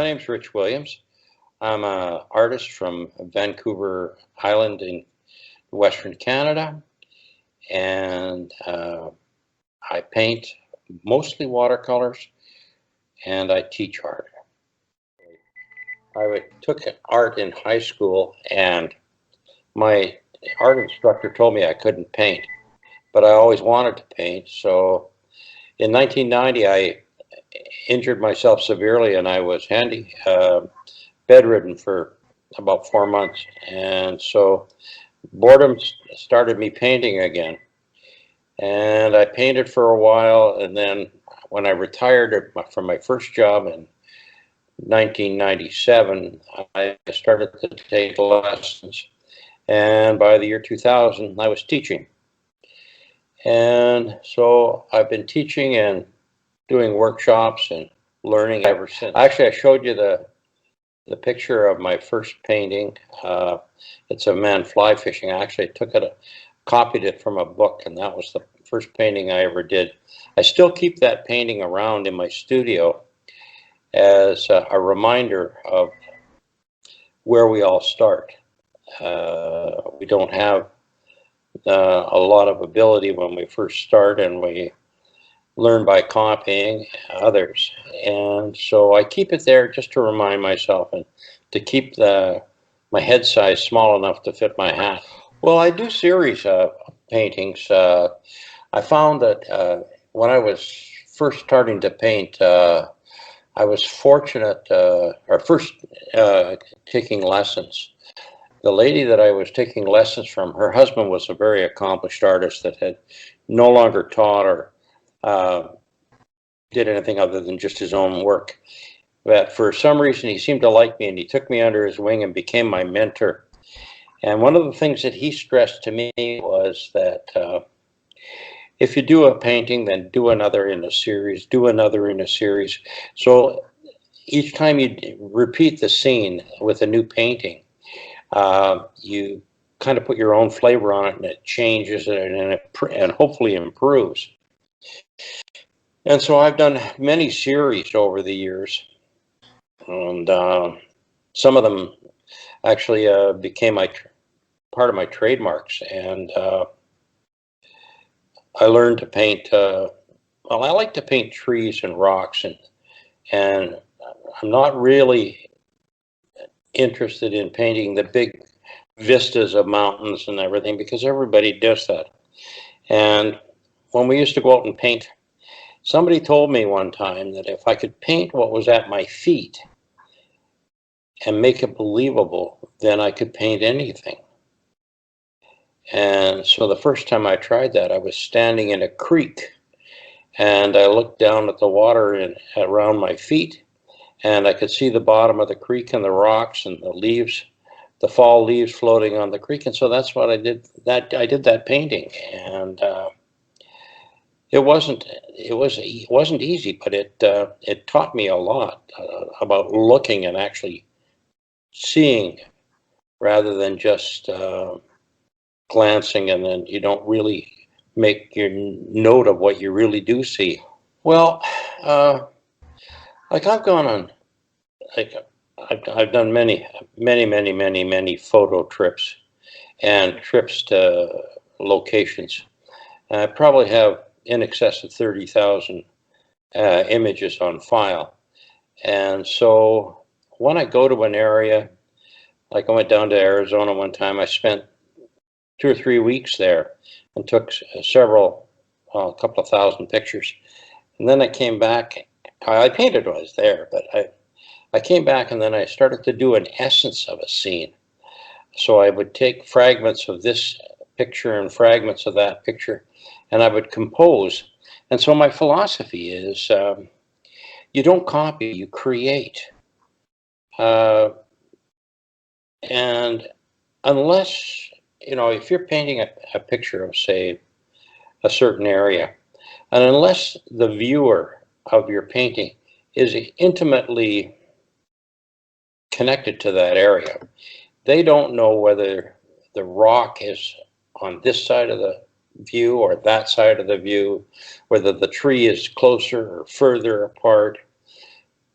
My name's Rich Williams. I'm an artist from Vancouver Island in Western Canada, and I paint mostly watercolors, and I teach art. Took art in high school, and my art instructor told me I couldn't paint, but I always wanted to paint. So in 1990, I injured myself severely, and I was bedridden for about 4 months, and so boredom started me painting again. And I painted for a while, and then when I retired from my first job in 1997, I started to take lessons, and by the year 2000, I was teaching. And so I've been teaching and doing workshops and learning ever since. Actually, I showed you the picture of my first painting. It's a man fly fishing. I actually copied it from a book, and that was the first painting I ever did. I still keep that painting around in my studio as a reminder of where we all start. We don't have a lot of ability when we first start, and we learn by copying others. And so I keep it there just to remind myself and to keep my head size small enough to fit my hat. Well, I do series of paintings. I found that when I was first starting to paint, I was fortunate, taking lessons. The lady that I was taking lessons from, her husband was a very accomplished artist that had no longer taught or did anything other than just his own work. But for some reason, he seemed to like me, and he took me under his wing and became my mentor. And one of the things that he stressed to me was that if you do a painting, then do another in a series, do another in a series. So each time you repeat the scene with a new painting, you kind of put your own flavor on it, and it changes and hopefully improves. And so I've done many series over the years, and some of them actually became part of my trademarks. And I learned to paint. Well, I like to paint trees and rocks, and I'm not really interested in painting the big vistas of mountains and everything, because everybody does that. And when we used to go out and paint, somebody told me one time that if I could paint what was at my feet and make it believable, then I could paint anything. And so the first time I tried that, I was standing in a creek, and I looked down at the water around my feet, and I could see the bottom of the creek and the rocks and the leaves, the fall leaves floating on the creek. And so that's what I did. I did that painting, and it wasn't easy, but it taught me a lot about looking and actually seeing, rather than just glancing, and then you don't really make your note of what you really do see. Well, like I've gone on, like I've done many photo trips and trips to locations. I probably have in excess of 30,000 images on file. And so when I go to an area, like I went down to Arizona one time, I spent 2 or 3 weeks there and took a couple of thousand pictures. And then I came back. I painted when I was there, but I came back, and then I started to do an essence of a scene. So I would take fragments of this picture and fragments of that picture, and I would compose. And so my philosophy is you don't copy, you create. And unless, if you're painting a picture of, say, a certain area, and unless the viewer of your painting is intimately connected to that area, they don't know whether the rock is on this side of the view or that side of the view, whether the tree is closer or further apart.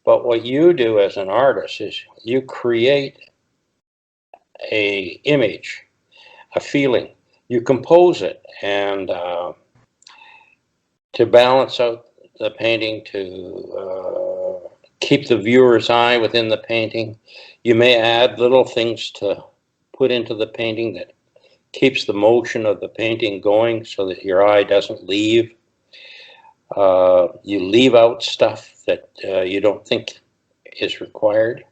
But what you do as an artist is you create a image, a feeling. You compose it, and to balance out the painting, to keep the viewer's eye within the painting, you may add little things to put into the painting that keeps the motion of the painting going so that your eye doesn't leave. You leave out stuff that you don't think is required.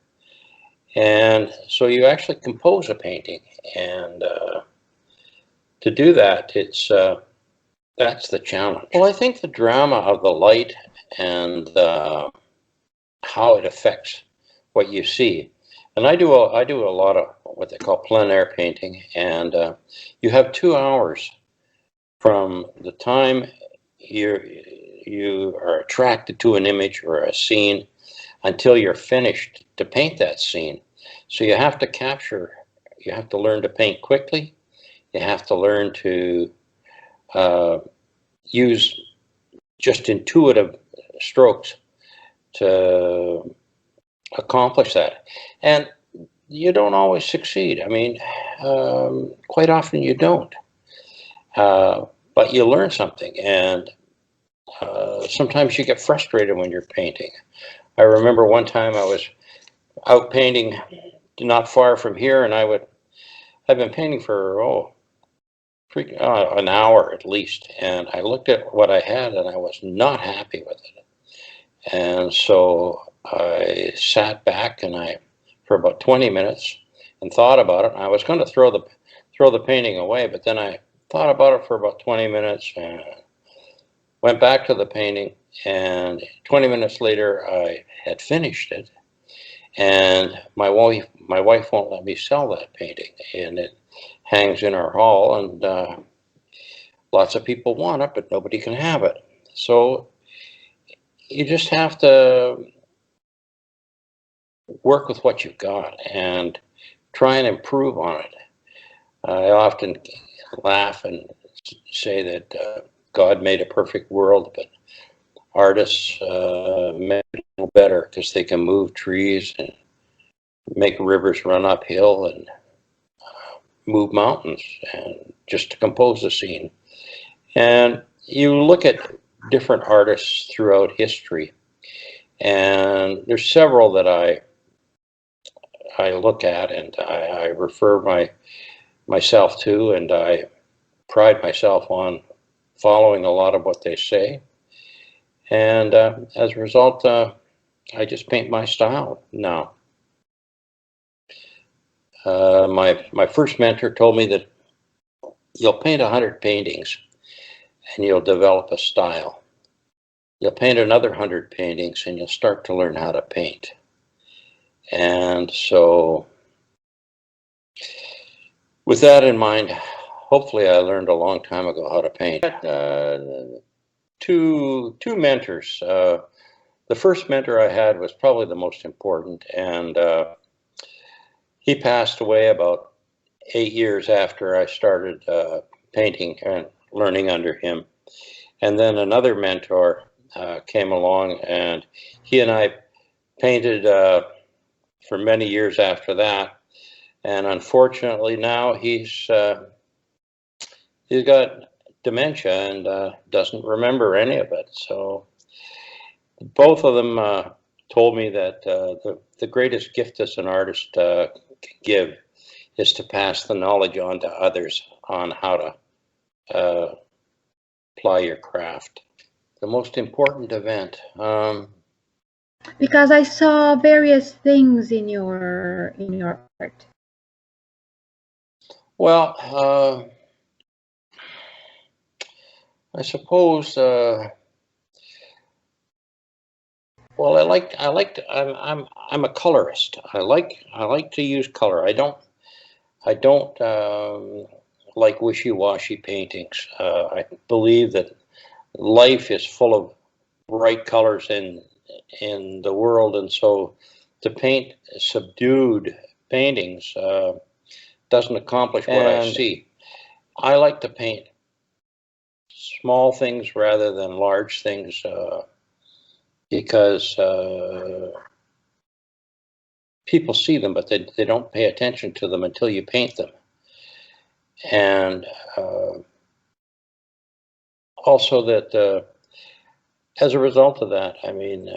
And so you actually compose a painting. And to do that, that's the challenge. Well, I think the drama of the light and how it affects what you see. And I do a lot of what they call plein air painting, and you have 2 hours from the time you are attracted to an image or a scene until you're finished to paint that scene. So you have to learn to paint quickly. You have to learn to use just intuitive strokes to accomplish that. And you don't always succeed. I mean, quite often you don't. But you learn something, and sometimes you get frustrated when you're painting. I remember one time I was out painting not far from here, and I've been painting for an hour at least, and I looked at what I had and I was not happy with it. And so I sat back and for about 20 minutes and thought about it. I was going to throw the painting away, but then I thought about it for about 20 minutes and went back to the painting, and 20 minutes later I had finished it, and my wife won't let me sell that painting, and it hangs in our hall, and lots of people want it, but nobody can have it. So you just have to work with what you've got and try and improve on it. I often laugh and say that God made a perfect world, but artists make it a little better because they can move trees and make rivers run uphill and move mountains, and just to compose a scene. And you look at different artists throughout history, and there's several that I look at and I refer myself to, and I pride myself on following a lot of what they say. And as a result, I just paint my style now. My first mentor told me that you'll paint 100 paintings and you'll develop a style. You'll paint another 100 paintings and you'll start to learn how to paint. And so with that in mind, hopefully I learned a long time ago how to paint. Two mentors. The first mentor I had was probably the most important, and he passed away about 8 years after I started painting and learning under him. And then another mentor came along, and he and I painted for many years after that. And unfortunately now he's got dementia and doesn't remember any of it. So both of them told me that the greatest gift as an artist can give is to pass the knowledge on to others on how to apply your craft. The most important event. Because I saw various things in your art. Well, I suppose. Well, I'm a colorist. I like to use color. I don't like wishy-washy paintings. I believe that life is full of bright colors in the world, and so to paint subdued paintings doesn't accomplish what I see. I like to paint small things rather than large things because people see them, but they don't pay attention to them until you paint them. And also that as a result of that, I mean,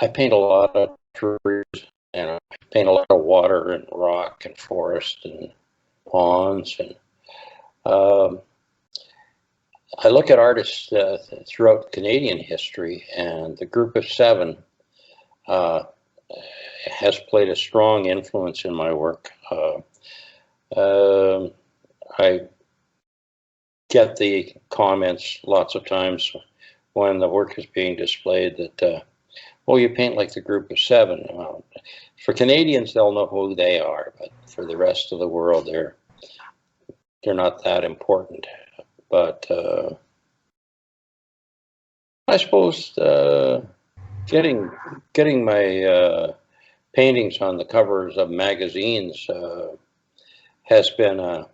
I paint a lot of trees, and I paint a lot of water and rock and forest and ponds. And I look at artists throughout Canadian history, and the Group of Seven has played a strong influence in my work. I get the comments lots of times when the work is being displayed that, oh, you paint like the Group of Seven. Well, for Canadians, they'll know who they are, but for the rest of the world, they're not that important. But I suppose getting my paintings on the covers of magazines has been a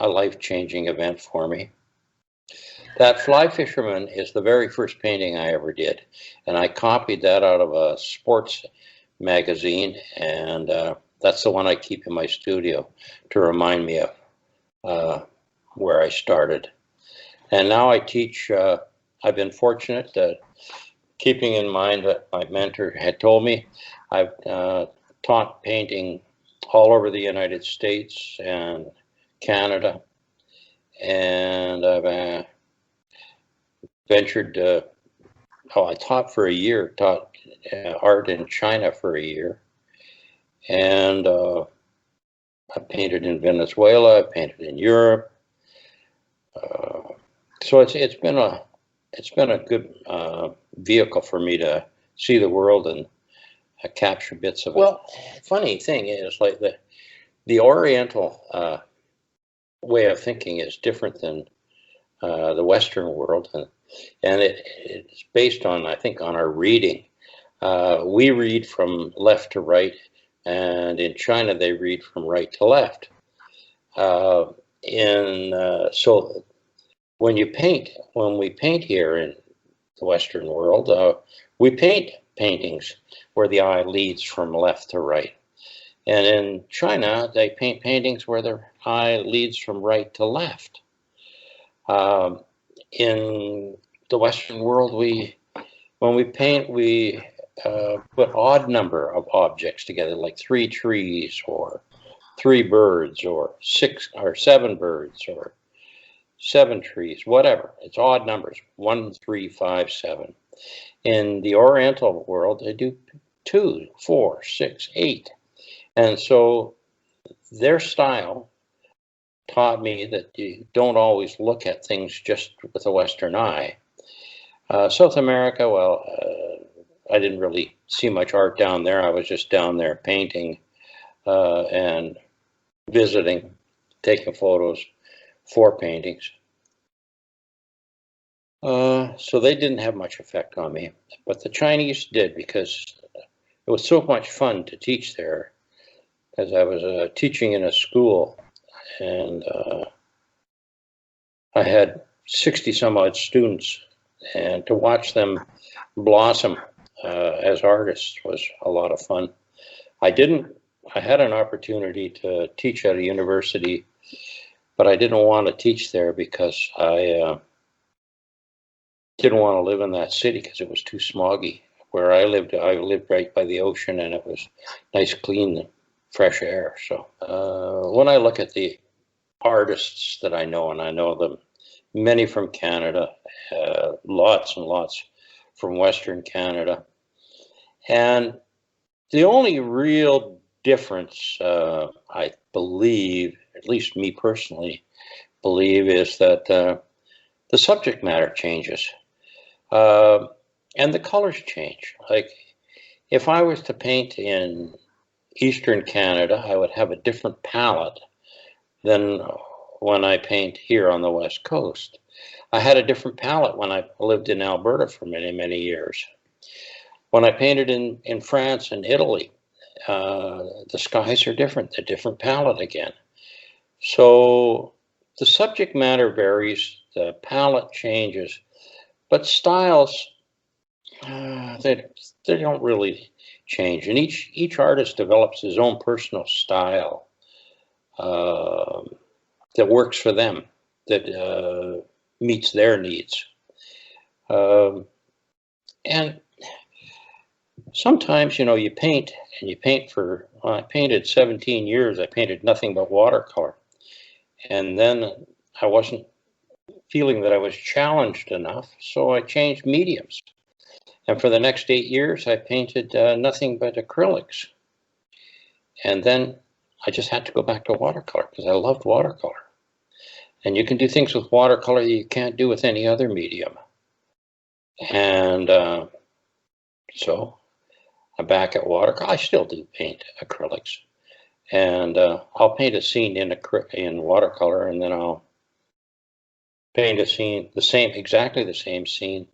life-changing event for me. That Fly Fisherman is the very first painting I ever did, and I copied that out of a sports magazine, and that's the one I keep in my studio to remind me of where I started. And now I teach. I've been fortunate that, keeping in mind that my mentor had told me, I've taught painting all over the United States and Canada, and I've ventured. I taught for a year, taught art in China for a year, and I painted in Venezuela. I painted in Europe. So it's been a good vehicle for me to see the world and capture bits of it. Well, funny thing is, like the Oriental way of thinking is different than the Western world, and it's based on, I think, on our reading. We read from left to right, and in China they read from right to left. So when we paint here in the Western world, we paint paintings where the eye leads from left to right. And in China, they paint paintings where the eye leads from right to left. In the Western world, when we paint, we put odd number of objects together, like 3 trees, or 3 birds, or 6 or 7 birds, or 7 trees, whatever. It's odd numbers, 1, 3, 5, 7. In the Oriental world, they do 2, 4, 6, 8. And so their style taught me that you don't always look at things just with a Western eye. South America, well, I didn't really see much art down there. I was just down there painting and visiting, taking photos for paintings. So they didn't have much effect on me, but the Chinese did, because it was so much fun to teach there, as I was teaching in a school, and I had 60 some odd students, and to watch them blossom as artists was a lot of fun. I had an opportunity to teach at a university, but I didn't want to teach there because I didn't want to live in that city because it was too smoggy. Where I lived right by the ocean, and it was nice, clean, fresh air. So when I look at the artists that I know, and I know them, many from Canada, lots and lots from Western Canada, and the only real difference, I believe, at least me personally believe, is that the subject matter changes. And the colors change. Like, if I was to paint in Eastern Canada, I would have a different palette than when I paint here on the West Coast. I had a different palette when I lived in Alberta for many, many years. When I painted in France and Italy, the skies are different, a different palette again. So the subject matter varies, the palette changes, but styles, they don't really change. And each artist develops his own personal style that works for them, that meets their needs. And sometimes, you know, you paint and you paint for, well, I painted 17 years. I painted nothing but watercolor. And then I wasn't feeling that I was challenged enough, so I changed mediums. And for the next 8 years, I painted nothing but acrylics. And then I just had to go back to watercolor because I loved watercolor. And you can do things with watercolor that you can't do with any other medium. And so I'm back at watercolor. I still do paint acrylics. And I'll paint a scene in watercolor, and then I'll paint a scene, exactly the same scene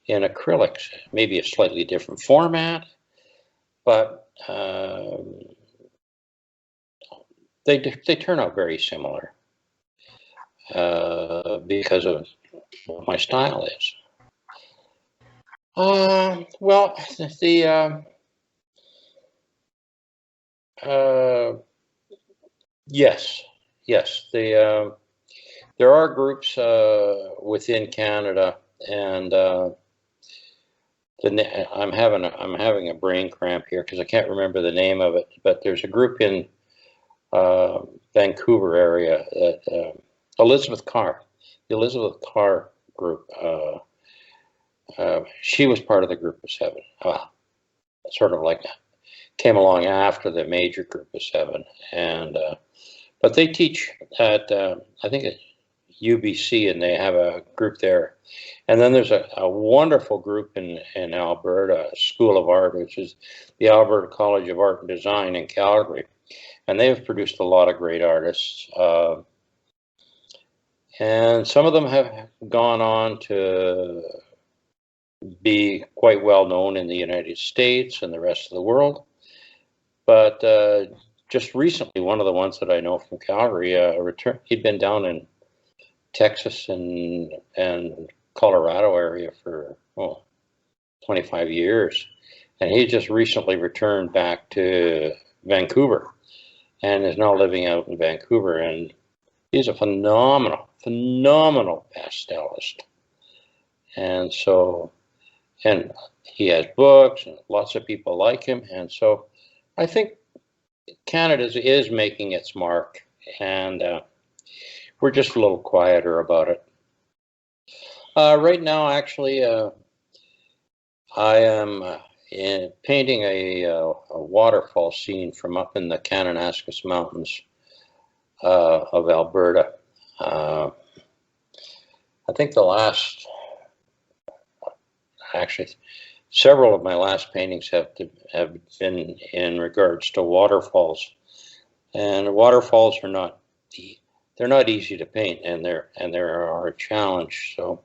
in acrylics, maybe a slightly different format, but they turn out very similar because of what my style is. Well, yes, there are groups within Canada, and I'm having a brain cramp here because I can't remember the name of it. But there's a group in Vancouver area that Elizabeth Carr, the Elizabeth Carr group. She was part of the group of 7. Sort of like came along after the major group of 7, and but they teach at I think at UBC, and they have a group there. And then there's a wonderful group in Alberta, School of Art, which is the Alberta College of Art and Design in Calgary, and they have produced a lot of great artists. And some of them have gone on to be quite well known in the United States and the rest of the world. But just recently, one of the ones that I know from Calgary returned. He'd been down in Texas and Colorado area for 25 years, and he just recently returned back to Vancouver and is now living out in Vancouver, and he's a phenomenal pastelist. And so, and he has books and lots of people like him, and so I think Canada is making its mark, and we're just a little quieter about it. Right now, actually, I am painting a waterfall scene from up in the Kananaskis Mountains of Alberta. I think actually, several of my last paintings have been in regards to waterfalls, and waterfalls are not they're not easy to paint, and they're a challenge. So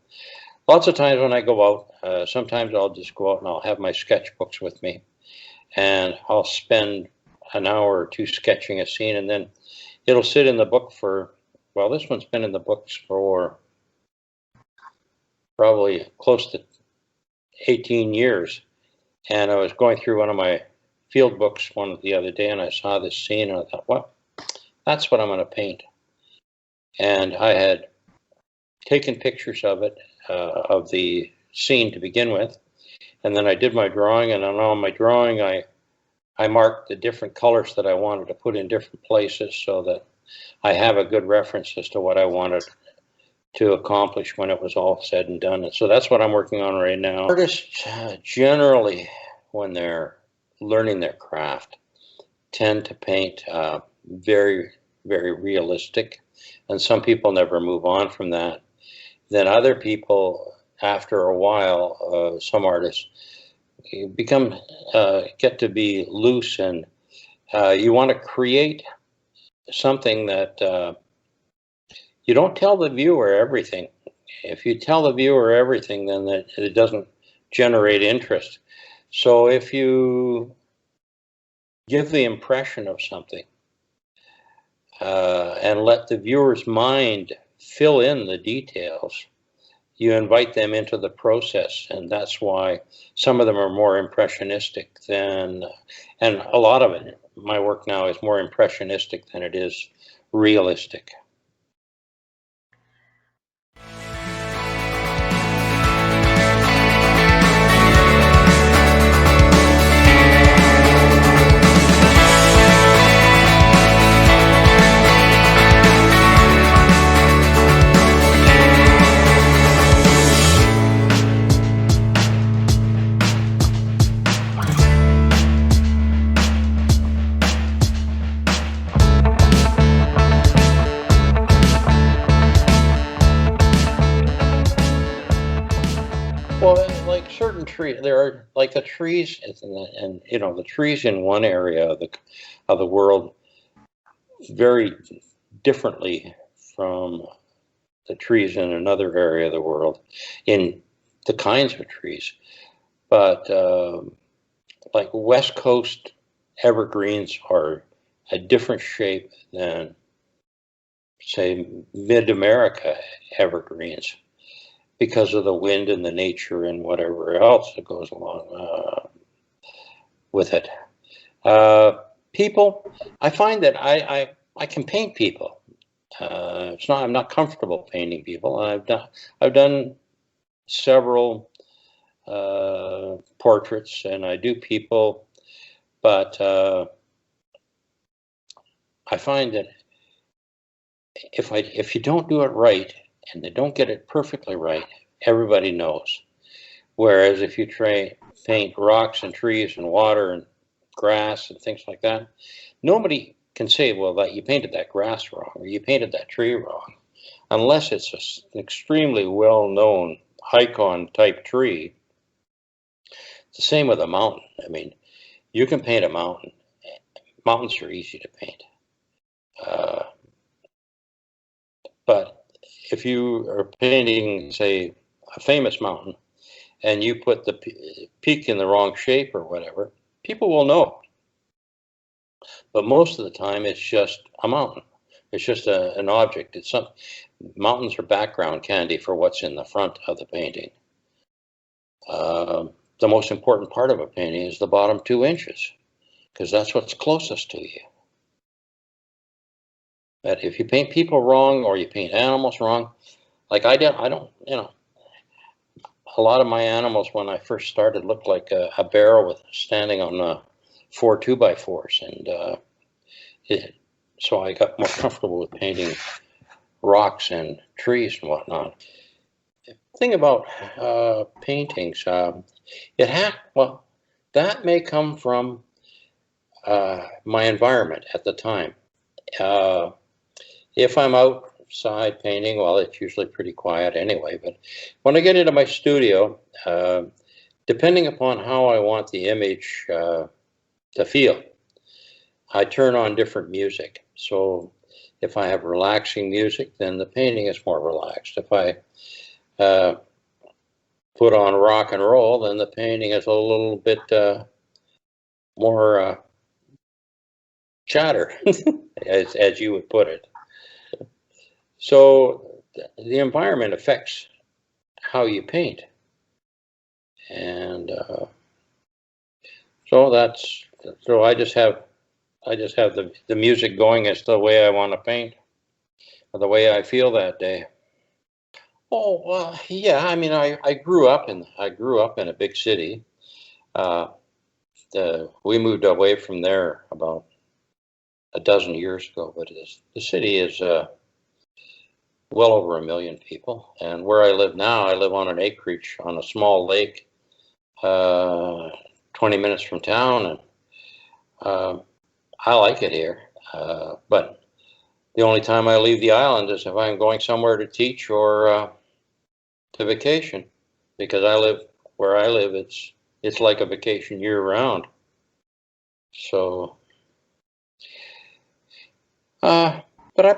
lots of times when I go out, sometimes I'll just go out and I'll have my sketchbooks with me, and I'll spend an hour or 2 sketching a scene, and then it'll sit in the book for, well, this one's been in the books for probably close to 18 years. And I was going through one of my field books the other day, and I saw this scene, and I thought, well, that's what I'm going to paint. And I had taken pictures of it, of the scene to begin with, and then I did my drawing, and on my drawing I marked the different colors that I wanted to put in different places so that I have a good reference as to what I wanted to accomplish when it was all said and done. And so that's what I'm working on right now. Artists generally, when they're learning their craft, tend to paint very, very realistic, and some people never move on from that. Then other people, after a while, some artists get to be loose, and you want to create something that you don't tell the viewer everything. If you tell the viewer everything, then it doesn't generate interest. So if you give the impression of something and let the viewer's mind fill in the details, you invite them into the process, and that's why some of them are more impressionistic than, and a lot of it, my work now is more impressionistic than it is realistic. Well, like certain trees, there are like the trees, and you know, the trees in one area of the world very differently from the trees in another area of the world in the kinds of trees. But like West Coast evergreens are a different shape than, say, Mid-America evergreens, because of the wind and the nature and whatever else that goes along with it. People, I find that I can paint people. I'm not comfortable painting people. I've done several portraits, and I do people, but I find that if you don't do it right and they don't get it perfectly right, everybody knows. Whereas if you paint rocks and trees and water and grass and things like that, nobody can say, well, that you painted that grass wrong or you painted that tree wrong, unless it's an extremely well-known icon type tree. It's the same with a mountain. I mean, you can paint a mountain. Mountains are easy to paint. But if you are painting, say, a famous mountain, and you put the peak in the wrong shape or whatever, people will know. But most of the time, it's just a mountain. It's just an object. Mountains are background candy for what's in the front of the painting. The most important part of a painting is the bottom 2 inches, because that's what's closest to you. But if you paint people wrong or you paint animals wrong, like I don't, you know, a lot of my animals when I first started looked like a barrel standing on 4 2x4s, and so I got more comfortable with painting rocks and trees and whatnot. The thing about paintings, well, that may come from my environment at the time. If I'm outside painting, well, it's usually pretty quiet anyway, but when I get into my studio, depending upon how I want the image to feel, I turn on different music. So if I have relaxing music, then the painting is more relaxed. If I put on rock and roll, then the painting is a little bit more chatter, as you would put it. So the environment affects how you paint, and so I just have the music going as the way I want to paint, or the way I feel that day. Oh well, yeah. I mean, I grew up in a big city. We moved away from there about a dozen years ago, but the city is well over 1 million people, and where I live now, I live on an acreage on a small lake, 20 minutes from town, and I like it here. But the only time I leave the island is if I'm going somewhere to teach or to vacation, because where I live, it's like a vacation year round. So, but I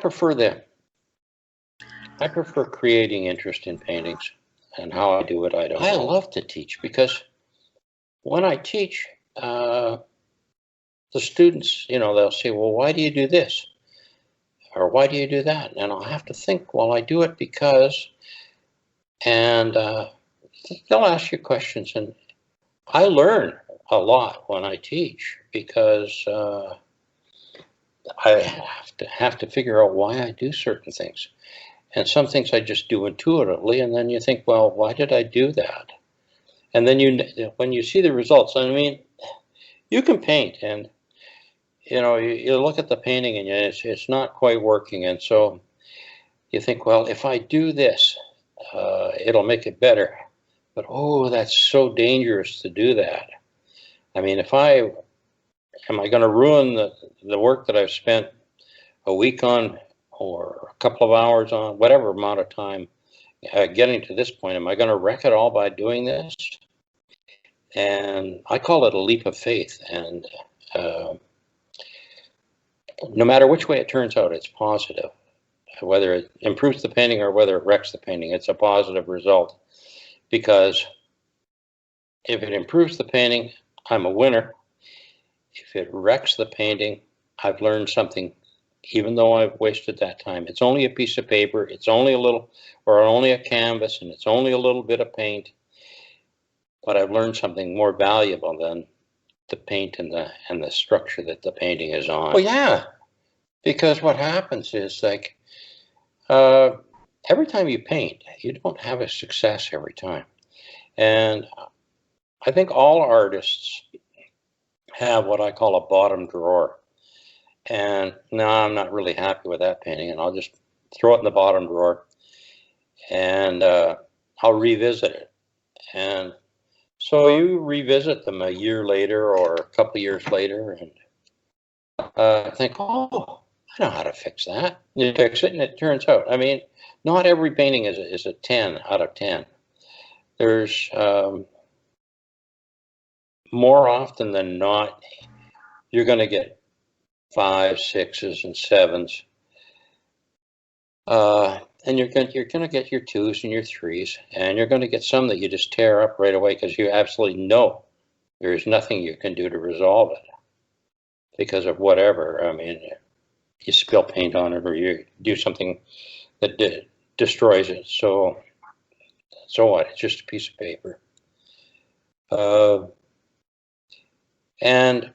prefer creating interest in paintings, and how I do it, I don't know. I love to teach, because when I teach, the students, you know, they'll say, well, why do you do this? Or why do you do that? And I'll have to think, well, I do it because And they'll ask you questions, and I learn a lot when I teach because I have to figure out why I do certain things. And some things I just do intuitively, and then you think, well, why did I do that? And then when you see the results, I mean, you can paint, and you look at the painting, and it's not quite working, and so you think, well, if I do this, it'll make it better. But oh, that's so dangerous to do that. I mean, am I going to ruin the work that I've spent a week on, or a couple of hours on, whatever amount of time getting to this point? Am I going to wreck it all by doing this? And I call it a leap of faith. And no matter which way it turns out, it's positive. Whether it improves the painting or whether it wrecks the painting, it's a positive result. Because if it improves the painting, I'm a winner. If it wrecks the painting, I've learned something, even though I've wasted that time. It's only a piece of paper, it's only only a canvas, and it's only a little bit of paint. But I've learned something more valuable than the paint and the structure that the painting is on. Well, yeah, because what happens is, like, every time you paint, you don't have a success every time. And I think all artists have what I call a bottom drawer. And no, I'm not really happy with that painting, and I'll just throw it in the bottom drawer, and I'll revisit it. And so you revisit them a year later or a couple of years later, and think, oh, I know how to fix that. You fix it, and it turns out, I mean, not every painting is a 10 out of 10. There's more often than not, you're going to get 5s, 6s, and 7s, and you're going to get your 2s and your 3s, and you're going to get some that you just tear up right away because you absolutely know there's nothing you can do to resolve it because of whatever. I mean, you spill paint on it, or you do something that destroys it. So what? It's just a piece of paper. And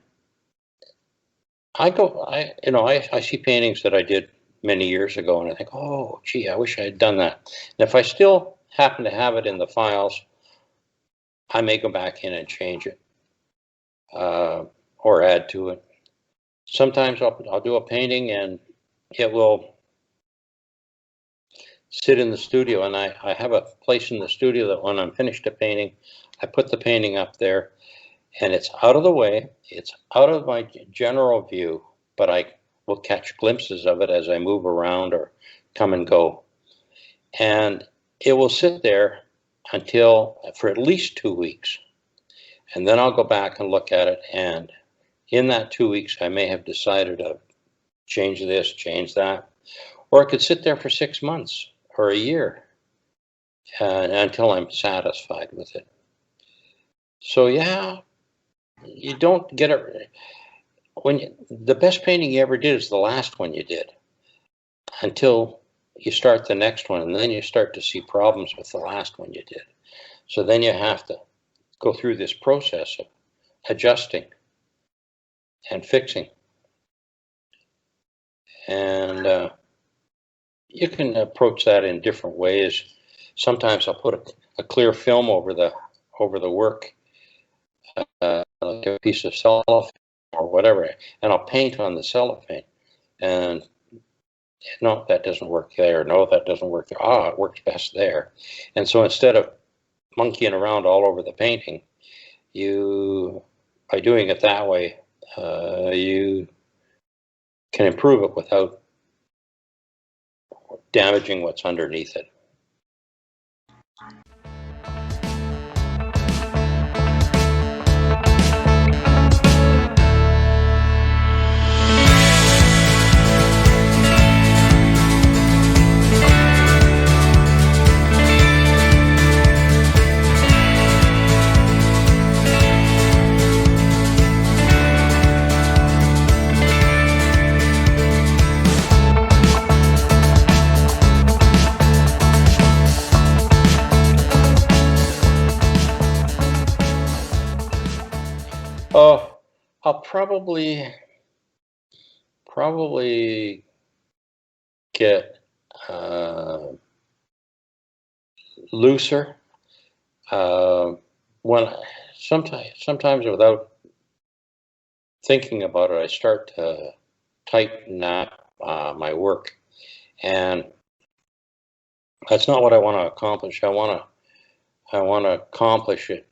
I see paintings that I did many years ago, and I think, oh, gee, I wish I had done that. And if I still happen to have it in the files, I may go back in and change it or add to it. Sometimes I'll do a painting, and it will sit in the studio, and I have a place in the studio that when I'm finished a painting, I put the painting up there, and it's out of the way, it's out of my general view, but I will catch glimpses of it as I move around or come and go. And it will sit there for at least 2 weeks. And then I'll go back and look at it, and in that 2 weeks, I may have decided to change this, change that, or it could sit there for 6 months or a year until I'm satisfied with it. So yeah, you don't get it. The best painting you ever did is the last one you did, until you start the next one, and then you start to see problems with the last one you did. So then you have to go through this process of adjusting and fixing. And you can approach that in different ways. Sometimes I'll put a clear film over the work, like a piece of cellophane or whatever, and I'll paint on the cellophane. And no, that doesn't work there. No, that doesn't work there. Ah, it works best there. And so instead of monkeying around all over the painting, by doing it that way, you can improve it without damaging what's underneath it. I'll probably get looser when sometimes without thinking about it, I start to tighten up my work, and that's not what I want to accomplish. I want to accomplish it,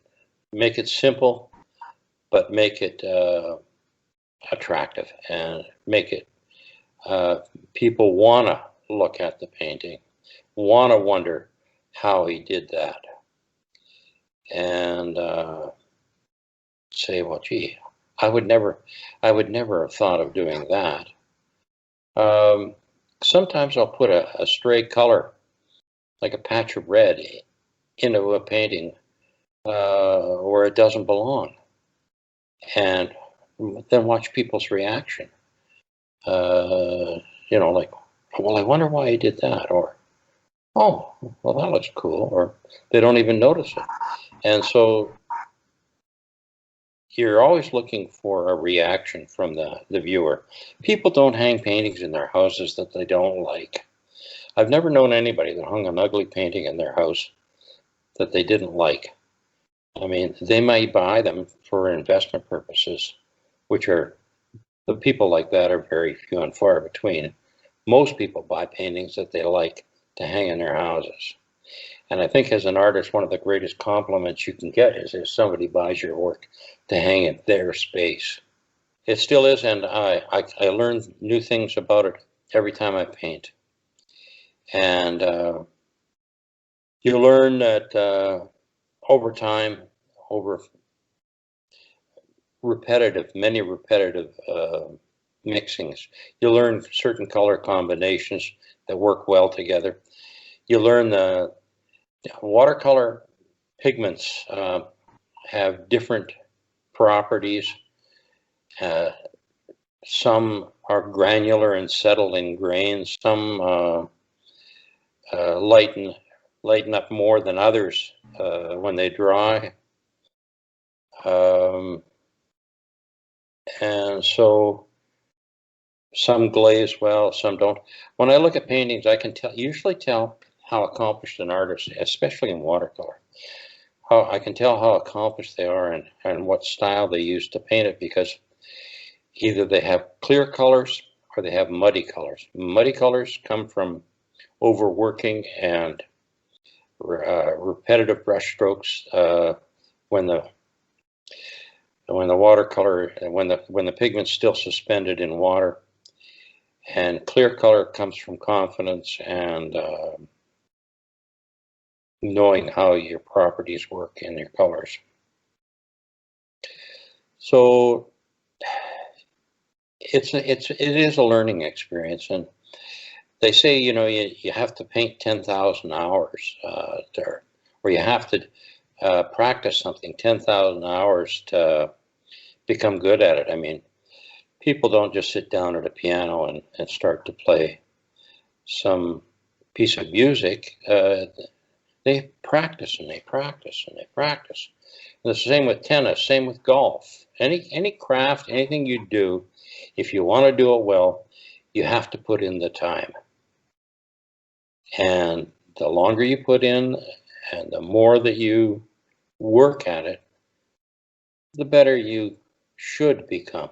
make it simple, but make it attractive, and make it people want to look at the painting, want to wonder how he did that, and say, well, gee, I would never have thought of doing that. Sometimes I'll put a stray color, like a patch of red, into a painting where it doesn't belong, and then watch people's reaction. Like, well, I wonder why he did that, or, oh, well, that looks cool, or they don't even notice it. And so you're always looking for a reaction from the viewer. People don't hang paintings in their houses that they don't like. I've never known anybody that hung an ugly painting in their house that they didn't like. I mean, they may buy them for investment purposes, which are, the people like that are very few and far between. Most people buy paintings that they like to hang in their houses. And I think as an artist, one of the greatest compliments you can get is if somebody buys your work to hang in their space. It still is, and I learn new things about it every time I paint. And you learn that over time, over many repetitive mixings, you learn certain color combinations that work well together. You learn the watercolor pigments have different properties. Some are granular and settle in grains. Some lighten up more than others when they dry. And so some glaze well, some don't. When I look at paintings, I can usually tell how accomplished an artist, especially in watercolor, I can tell how accomplished they are and what style they use to paint it, because either they have clear colors or they have muddy colors. Muddy colors come from overworking and repetitive brush strokes when the watercolor, when the pigment's still suspended in water. And clear color comes from confidence and knowing how your properties work in your colors. So it is a learning experience, and they say, you have to paint 10,000 hours or you have to practice something 10,000 hours to become good at it. I mean, people don't just sit down at a piano and start to play some piece of music. They practice and they practice and they practice. And the same with tennis, same with golf. Any craft, anything you do, if you want to do it well, you have to put in the time. And the longer you put in and the more that you work at it, the better you should become.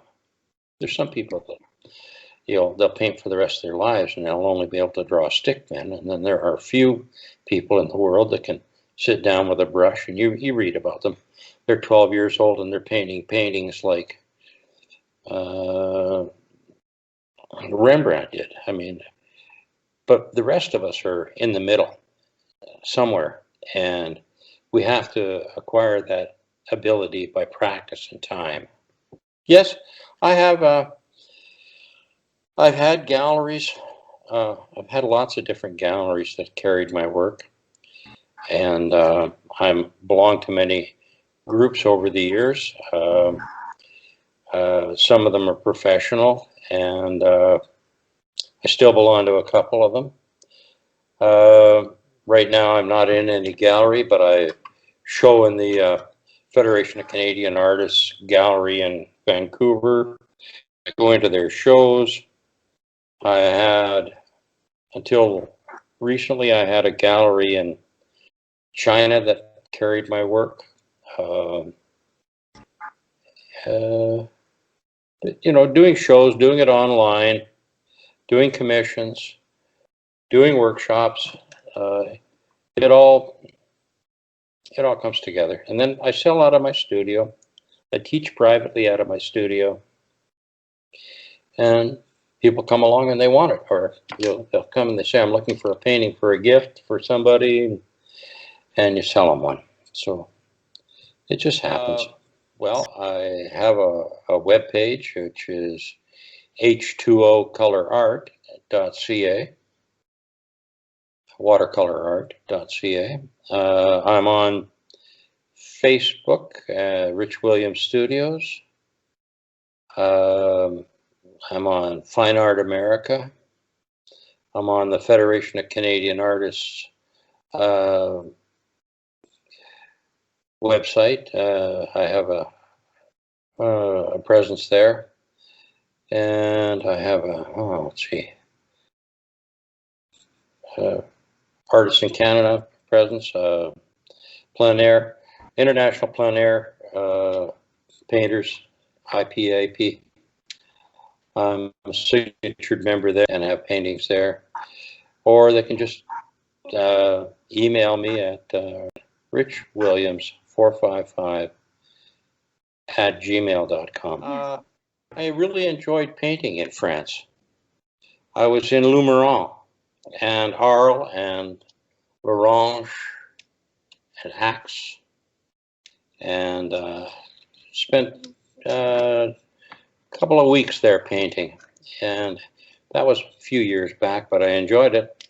There's some people that, they'll paint for the rest of their lives and they'll only be able to draw a stick pin. And then there are a few people in the world that can sit down with a brush, and you read about them. They're 12 years old and they're painting paintings like Rembrandt did. I mean, but the rest of us are in the middle somewhere, and we have to acquire that ability by practice and time. Yes, I have. I've had galleries. I've had lots of different galleries that carried my work, and I belonged to many groups over the years. Some of them are professional, and I still belong to a couple of them. Right now, I'm not in any gallery, but I show in the Federation of Canadian Artists Gallery in Vancouver. I go into their shows. I had, until recently, I had a gallery in China that carried my work. You know, doing shows, doing it online, doing commissions, doing workshops. It all comes together. And then I sell out of my studio. I teach privately out of my studio. And people come along and they want it, or they'll come and they say, I'm looking for a painting for a gift for somebody, and you sell them one. So it just happens. Well, I have a web page, which is h2ocolorart.ca, watercolorart.ca. I'm on Facebook, Rich Williams Studios. I'm on Fine Art America. I'm on the Federation of Canadian Artists website. I have a presence there. And I have let's see, Artists in Canada presence, plein air, international plein air painters, IPAP. I'm a signatured member there and have paintings there. Or they can just email me at richwilliams455@gmail.com. I really enjoyed painting in France. I was in Lumeron and Arles and Lorange and Axe, and spent a couple of weeks there painting. And that was a few years back, but I enjoyed it.